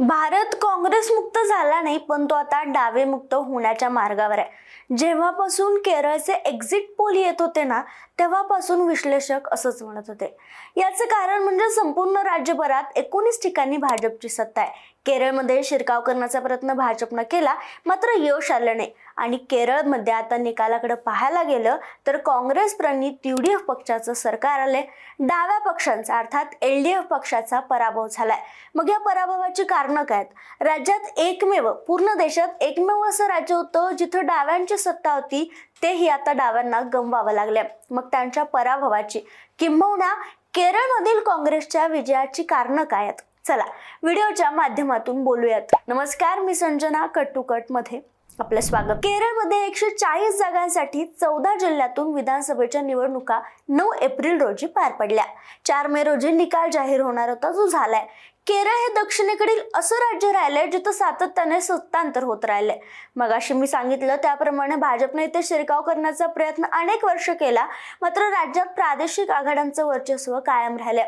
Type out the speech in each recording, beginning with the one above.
भारत काँग्रेस मुक्त झाला नाही, पण तो आता डावे मुक्त होण्याच्या मार्गावर आहे। जेव्हापासून केरळचे एक्झिट पोल येत होते ना, तेव्हापासून विश्लेषक असंच म्हणत होते। याचं कारण म्हणजे संपूर्ण राज्यभरात 19 ठिकाणी भाजपची सत्ता आहे। केरळमध्ये शिरकाव करण्याचा प्रयत्न भाजपने केला, मात्र यश आलं नाही। आणि केरळमध्ये आता निकालाकडे पाहायला गेलं तर काँग्रेस प्रणित UDF पक्षाचं सरकार आले, डाव्या पक्षांचा अर्थात LDF पक्षाचा पराभव झालाय। मग या पराभवाची कारणं काय आहेत? राज्यात एकमेव, पूर्ण देशात एकमेव असं राज्य होतं जिथं डाव्यांची सत्ता होती, तेही आता डाव्यांना गमवावं लागले। मग त्यांच्या पराभवाची किंबहुना केरळमधील काँग्रेसच्या विजयाची कारणं काय आहेत? चला व्हिडिओच्या माध्यमातून बोलूयात। नमस्कार, मी संजना, कट टू कट मध्ये आपलं स्वागत। केरळमध्ये 140 जागांसाठी 14 जिल्ह्यातून विधानसभेच्या निवडणुका 9 एप्रिल रोजी पार पडल्या। 4 मे रोजी निकाल जाहीर होणार होता, जो झालाय। केरळ हे दक्षिणेकडील असं राज्य राहिलंय जिथं सातत्याने सत्तांतर होत राहिले। मगाशी मी सांगितलं त्याप्रमाणे भाजपने इथे शिरकाव करण्याचा प्रयत्न अनेक वर्ष केला, मात्र राज्यात प्रादेशिक आघाड्यांचं वर्चस्व कायम राहिले।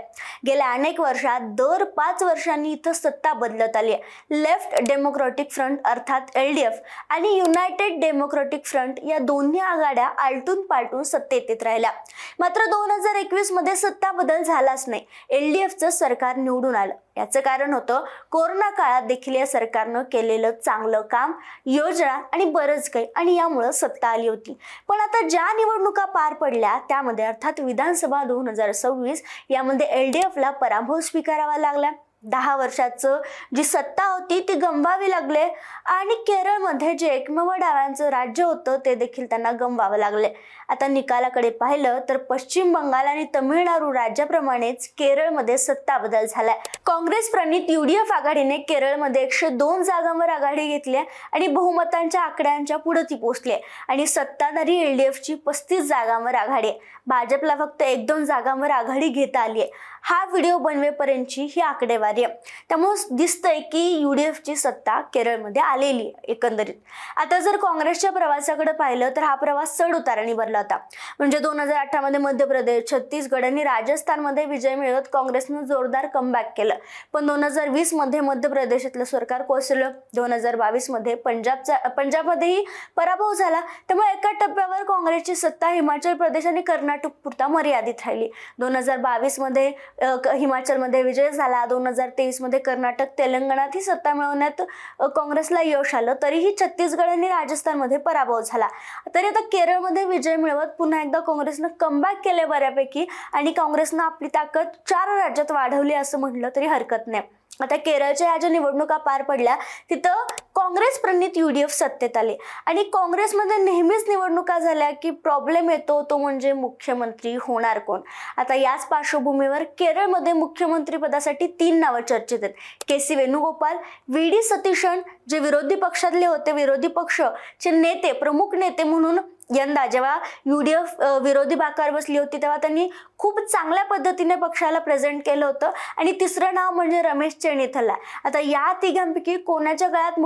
गेल्या अनेक वर्षात दर 5 वर्षांनी इथं सत्ता बदलत आली आहे। लेफ्ट डेमोक्रॅटिक फ्रंट अर्थात LDF आणि युनायटेड डेमोक्रॅटिक फ्रंट या दोन्ही आघाड्या आलटून पालटून सत्तेत येत राहिल्या। मात्र 2021 मध्ये सत्ता बदल झालाच नाही। LDFचं सरकार निवडून आलं। याचं कारण होतं कोरोना काळात देखील या सरकारनं केलेलं चांगलं काम, योजना आणि बरंच काही, आणि यामुळे सत्ता आली होती। पण आता ज्या निवडणुका पार पडल्या त्यामध्ये अर्थात विधानसभा 2026 यामध्ये LDF ला पराभव स्वीकारावा लागला। 10 वर्षाचं जी सत्ता होती ती गमवावी लागले आणि केरळमध्ये जे एकमेव डाव्यांचं राज्य होतं ते देखील त्यांना गमवावं लागले। आता निकालाकडे पाहिलं तर पश्चिम बंगाल आणि तमिळनाडू राज्याप्रमाणेच केरळमध्ये सत्ता बदल झालाय। काँग्रेस प्रणित UDF आघाडीने केरळमध्ये 102 जागांवर आघाडी घेतली आणि बहुमतांच्या आकड्यांच्या पुढे ती पोहोचली आणि सत्ताधारी LDFची 35 जागांवर आघाडी आहे। भाजपला फक्त 1-2 जागांवर आघाडी घेता आली आहे। हा व्हिडिओ बनवेपर्यंतची ही आकडेवारी आहे, त्यामुळे दिसतंय की UDFची सत्ता केरळमध्ये आलेली आहे एकंदरीत। आता जर काँग्रेसच्या प्रवासाकडे पाहिलं तर हा प्रवास चढ उताराने भरला होता। म्हणजे 2018 मध्ये मध्य प्रदेश, छत्तीसगड आणि राजस्थानमध्ये विजय मिळवत काँग्रेसने जोरदार कमबॅक केलं, पण 2020 मध्ये मध्य प्रदेशातलं सरकार कोसळलं। 2022 मध्ये पंजाबमध्येही पराभव झाला, त्यामुळे एका टप्प्यावर काँग्रेसची सत्ता हिमाचल प्रदेश आणि कर्नाटक पुरता मर्यादित राहिली। 2022 मध्ये हिमाचलमध्ये विजय झाला। 2023 मध्ये कर्नाटक, तेलंगणात ही सत्ता मिळवण्यात काँग्रेसला यश आलं, तरीही छत्तीसगड आणि राजस्थानमध्ये पराभव झाला। तरी आता केरळमध्ये विजय मिळवत पुन्हा एकदा काँग्रेसनं कमबॅक केले बऱ्यापैकी, आणि काँग्रेसनं आपली ताकद 4 राज्यात वाढवली असं म्हटलं तरी हरकत नाही। आता केरळच्या या ज्या निवडणुका पार पडल्या तिथं काँग्रेस प्रणित UDF सत्तेत आले, आणि काँग्रेसमध्ये नेहमीच निवडणुका झाल्या की प्रॉब्लेम येतो, तो म्हणजे मुख्यमंत्री होणार कोण। आता याच पार्श्वभूमीवर केरळमध्ये मुख्यमंत्री पदासाठी 3 नावं चर्चेत आहेत। KC वेणुगोपाल, VD सतीशन जे विरोधी पक्षातले होते, विरोधी पक्षचे नेते, प्रमुख नेते म्हणून यंदा जेव्हा UDF विरोधी बाकावर बसली होती तेव्हा त्यांनी खूप चांगल्या पद्धतीने पक्षाला प्रेझेंट केलं होतं। आणि तिसरं नाव म्हणजे रमेश चेन्निथल। आता या तिघांपैकी कोणाच्या गळ्यात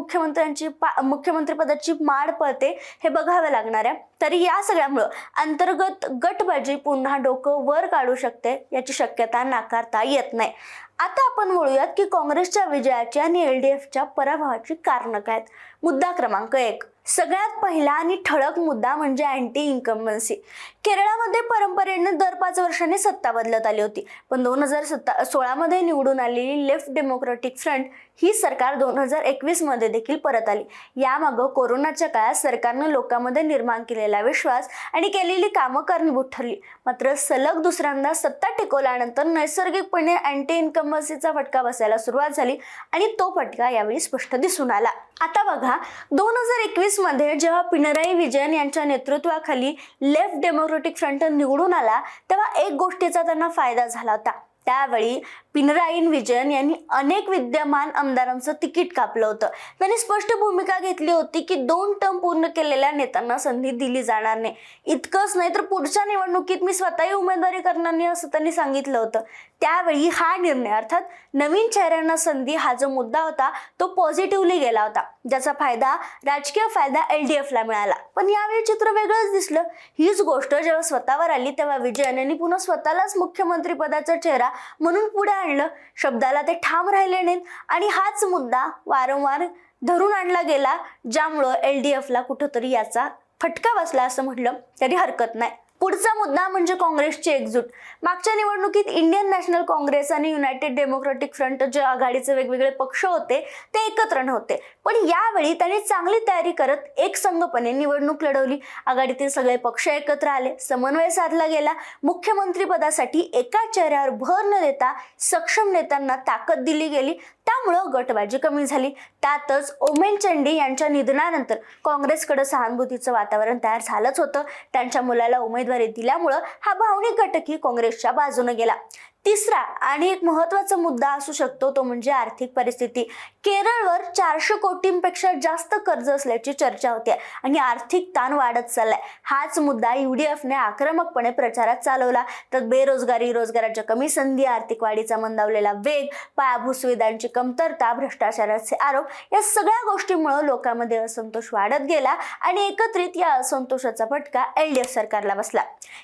मुख्यमंत्री पदाची माळ पडते हे बघावं लागणार आहे। तरी या सगळ्यामुळे अंतर्गत गटबाजी पुन्हा डोकं वर काढू शकते, याची शक्यता नाकारता येत नाही। आता आपण बोलूयात की काँग्रेसच्या विजयाची आणि LDFच्या पराभवाची कारणं काय आहेत। मुद्दा क्रमांक 1, सगळ्यात पहिला आणि ठळक मुद्दा म्हणजे अँटी इन्कम्बन्सी। केरळमध्ये परंपरेने दर 5 वर्षांनी सत्ता बदलत आली होती, पण 2016 मध्ये निवडून आलेली लेफ्ट डेमोक्रॅटिक फ्रंट ही सरकार 2021 मध्ये देखील परत आली। यामागं कोरोनाच्या काळात सरकारनं लोकांमध्ये निर्माण केलेला विश्वास आणि केलेली कामं कारणीभूत ठरली। मात्र सलग दुसऱ्यांदा सत्ता टिकवल्यानंतर नैसर्गिकपणे अँटी इन्कम्बन्सीचा फटका बसायला सुरुवात झाली, आणि तो फटका यावेळी स्पष्ट दिसून आला। आता बघा, 2021 मध्ये जेव्हा पिनराई विजयन यांच्या नेतृत्वाखाली लेफ्ट डेमोक्रॅटिक फ्रंट निवडून आला तेव्हा एक गोष्टीचा त्यांना फायदा झाला होता। त्यावेळी पिनराई विजयन यांनी अनेक विद्यमान आमदारांचं तिकीट कापलं होतं। त्यांनी स्पष्ट भूमिका घेतली होती की 2 टर्म पूर्ण केलेल्या नेत्यांना संधी दिली जाणार नाही। इतकंच नाही तर पुढच्या निवडणुकीत मी स्वतःही उमेदवारी करणार नाही असं त्यांनी सांगितलं होतं। त्यावेळी हा निर्णय अर्थात नवीन चेहऱ्यांना संधी हा जो मुद्दा होता तो पॉझिटिव्हली गेला होता, ज्याचा राजकीय फायदा LDF ला मिळाला। पण यावेळी चित्र वेगळंच दिसलं। हीच गोष्ट जेव्हा स्वतःवर आली तेव्हा विजयन यांनी पुन्हा स्वतःलाच मुख्यमंत्री पदाचा चेहरा म्हणून पुढे आणलं, शब्दाला ते ठाम राहिले नाहीत आणि हाच मुद्दा वारंवार धरून आणला गेला, ज्यामुळं LDFला कुठंतरी याचा फटका बसला असं म्हटलं तरी हरकत नाही. पुढचा मुद्दा म्हणजे काँग्रेसची एकजूट. मागच्या निवडणुकीत इंडियन नॅशनल काँग्रेस आणि युनायटेड डेमोक्रेटिक फ्रंट जे आघाडीचे वेगवेगळे पक्ष होते ते एकत्र नव्हते, पण यावेळी त्यांनी चांगली तयारी करत एकसंघपणे निवडणूक लढवली. आघाडीतील सगळे पक्ष एकत्र आले, समन्वय साधला गेला. मुख्यमंत्री पदासाठी एका चेहऱ्यावर भर न देता सक्षम नेत्यांना ताकद दिली गेली, त्यामुळं गटबाजी कमी झाली. त्यातच ओमेन चंडी यांच्या निधनानंतर काँग्रेसकडे सहानुभूतीचं वातावरण तयार झालंच होतं. त्यांच्या मुलाला उमेदवारी दिल्यामुळं हा भावनिक घटकही काँग्रेसच्या बाजूने गेला. तिसरा आणि एक महत्त्वाचा मुद्दा असू शकतो तो म्हणजे आर्थिक परिस्थिती. केरळवर 400 कोटींपेक्षा जास्त कर्ज असल्याची चर्चा होते आणि आर्थिक ताण वाढत चाललाय. हाच मुद्दा UDFने आक्रमकपणे प्रचारात चालवला. तर बेरोजगारी, रोजगाराच्या कमी संधी, आर्थिक वाढीचा मंदावलेला वेग, पायाभूत सुविधांची कमतरता, भ्रष्टाचाराचे आरोप या सगळ्या गोष्टींमुळे लोकांमध्ये असंतोष वाढत गेला आणि एकत्रित या असंतोषाचा फटका LDF सरकारला बसला.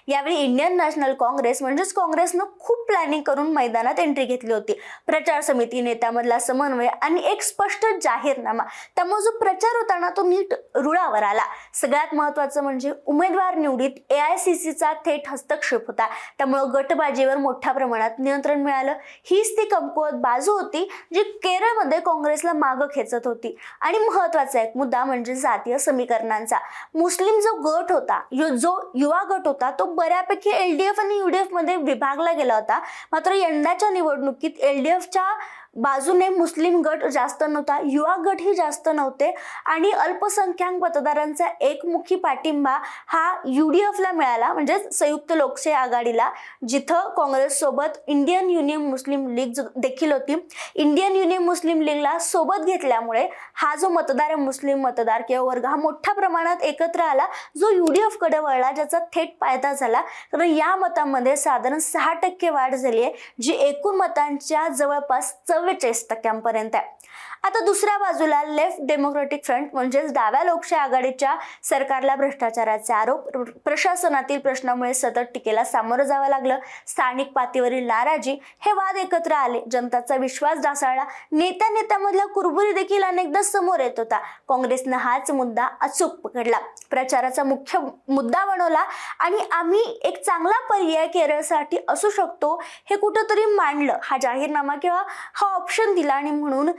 यावेळी इंडियन नॅशनल काँग्रेस म्हणजेच काँग्रेसनं खूप प्लॅनिंग करून मैदानात एंट्री घेतली होती. प्रचार समिती, नेत्यामधला समन्वय आणि एक स्पष्ट जाहीरनामा, त्यामुळे जो प्रचार होता ना तो नीट रुळावर आला. सगळ्यात महत्त्वाचं म्हणजे उमेदवार निवडीत AICCचा थेट हस्तक्षेप होता, त्यामुळे गटबाजीवर मोठ्या प्रमाणात नियंत्रण मिळालं. हीच ती कमकुवत बाजू होती जी केरळमध्ये काँग्रेसला मागं खेचत होती. आणि महत्त्वाचा एक मुद्दा म्हणजे जातीय समीकरणांचा. मुस्लिम जो गट होता, जो युवा गट होता, तो बऱ्यापैकी LDF आणि UDF मध्ये विभागला गेला होता. मात्र यंदाच्या निवडणुकीत LDFच्या बाजूने मुस्लिम गट जास्त नव्हता, युवा गटही जास्त नव्हते आणि अल्पसंख्याक मतदारांचा एकमुखी पाठिंबा हा UDFला मिळाला, म्हणजे संयुक्त लोकशाही आघाडीला, जिथं काँग्रेस सोबत इंडियन युनियन मुस्लिम लीग देखील होती. इंडियन युनियन मुस्लिम लीगला सोबत घेतल्यामुळे हा जो मतदार आहे, मुस्लिम मतदार किंवा वर्ग, हा मोठ्या प्रमाणात एकत्र आला, जो UDF कडे वळला, ज्याचा थेट फायदा झाला. तर या मतांमध्ये साधारण 6% वाढ झाली आहे, जी एकूण मतांच्या जवळपास 44% आहे. आता दुसऱ्या बाजूला लेफ्ट डेमोक्रेटिक फ्रंट म्हणजेच डाव्या लोकशाही आघाडीच्या सरकारला भ्रष्टाचाराचे आरोप, प्रशासनातील प्रश्नामुळे सतत टीकेला सामोरं जावं लागलं. स्थानिक पातळीवरील नाराजी, हे वाद एकत्र आले, जनताचा विश्वास ढासळला, नेत्यामधल्या कुरबुरी देखील अनेकदा समोर येत होता. काँग्रेसनं हाच मुद्दा अचूक पकडला, प्रचाराचा मुख्य मुद्दा बनवला आणि आम्ही एक चांगला पर्याय केरळसाठी असू शकतो हे कुठंतरी मांडलं. हा जाहीरनामा किंवा हा ऑप्शन दिला आणि म्हणून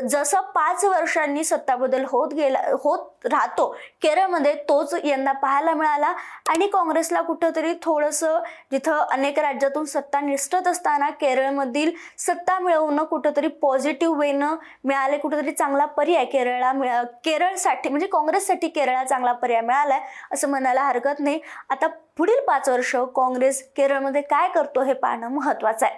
जसं 5 वर्षांनी सत्ता बदल होत राहतो केरळमध्ये, तोच यंदा पाहायला मिळाला. आणि काँग्रेसला कुठंतरी थोडंसं, जिथं अनेक राज्यातून सत्ता निसटत असताना केरळमधील सत्ता मिळवणं कुठंतरी पॉझिटिव्ह वेनं मिळाले, कुठंतरी चांगला पर्याय केरळसाठी म्हणजे काँग्रेससाठी केरळला चांगला पर्याय मिळालाय असं म्हणायला हरकत नाही. आता पुढील 5 वर्ष काँग्रेस केरळमध्ये काय करतो हे पाहणं महत्त्वाचं आहे.